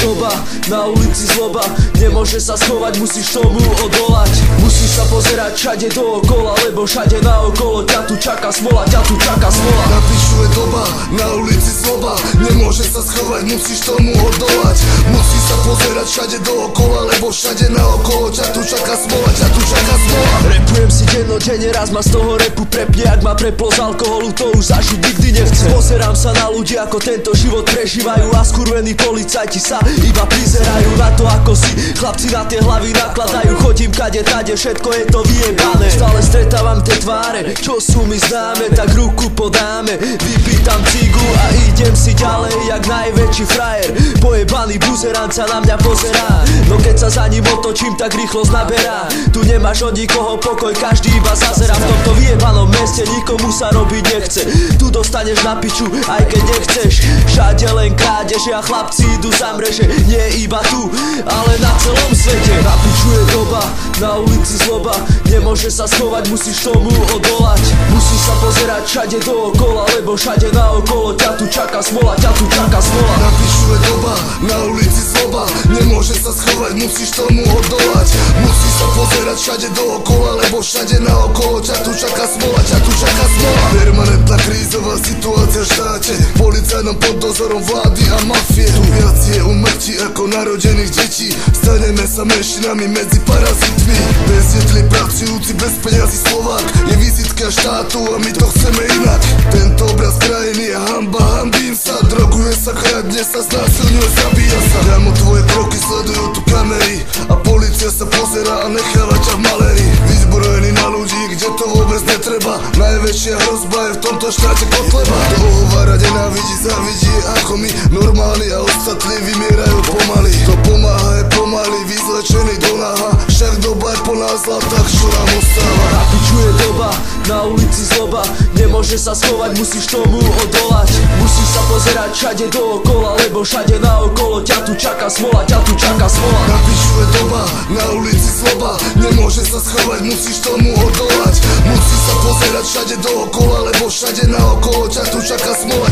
doba, na ulici zloba, nemôže sa schovať, musíš tomu odolať. Musíš sa pozerať všade dookola, lebo všade naokolo ťa tu čaká smola, ťa tu čaká smola. Na piču je doba, na ulici zloba, nemôže sa schovať, musíš tomu odolať. Musíš sa pozerať všade dookola, lebo všade naokolo ťa tu čaká smola, ťa tu čaká smola. Repujem si dennodenne, raz ma z toho repu prepne, ak ma preplo z alkoholu, to už zažiť nikdy nechcem. Pozerám sa na ľudí, ako tento život prežívajú a skurvení policajti sa iba prizerajú na to, ako si chlapci na tie hlavy nakladajú. Chodím kade tade, všetko je to vyjebané. Stále stretávam tie tváre, čo sú mi známe, tak ruku podáme, vypýtam cigu a idem si ďalej jak najväčší frajer. Pojebaný buzerant sa na mňa pozerá, no keď sa za ním otočím, tak rýchlosť naberá. Tu nemáš od nikoho pokoj, každý iba zazerá. V tomto vyjebanom meste nikomu sa robiť nechce. Tu dostaneš na piču, aj keď nechceš. Všade len krádeže a chlapci idú za mreže. Nie iba tu, ale na celom svete. Na piču je doba, na ulici zloba, nemôže sa schovať, musíš tomu odolať. Musíš sa pozerať všade dookola, lebo všade naokolo ťa tu čaká smola, ťa tu čaká smola. Na piču je doba, na ulici zloba, nemôže sa schovať, musíš tomu odolať. Musíš sa pozerať všade dookola, lebo všade naokolo ťa tu čaká smola, ťa tu čaká smola. Permanentná krízová situácia v štáte, policajnom pod dozorom vlády a mafie. Tu viac je umrtí ako narodených detí, staneme sa menšinami medzi parazitmi. Bez jedli pracujúci, bez peňazí Slovák je vizitka štátu a my to chceme inak. Tento obraz krajiny je hamba, hanbím sa, droguje sa, kradne sa, znásilňuje, zabíja sa. Kámo, tvoje kroky sledujú tu kamery a polícia sa pozerá a necháva ťa v maléri. Vyzbrojený na ľudí, kde to vôbec netreba, najväčšia hrozba je v tomto štáte Kotleba. To ohovára, nenávidí, zavidí ako my, normálni a ostatní vymierajú pomaly. To pomáha je pomaly, vyzlečený do náha, však doba je plná zlata, čo nám ostáva. Na piču je doba, na ulici zloba, nemôže sa schovať, musíš tomu odolať. Musíš sa pozerať všade dookola, lebo všade naokolo ťa tu čaká smola, ťa tu čaká smola. Na piču je doba, na ulici zloba, nemôže sa schovať, musíš tomu odolať. Musíš sa pozerať všade dookola, lebo všade naokolo ťa tu čaká smola,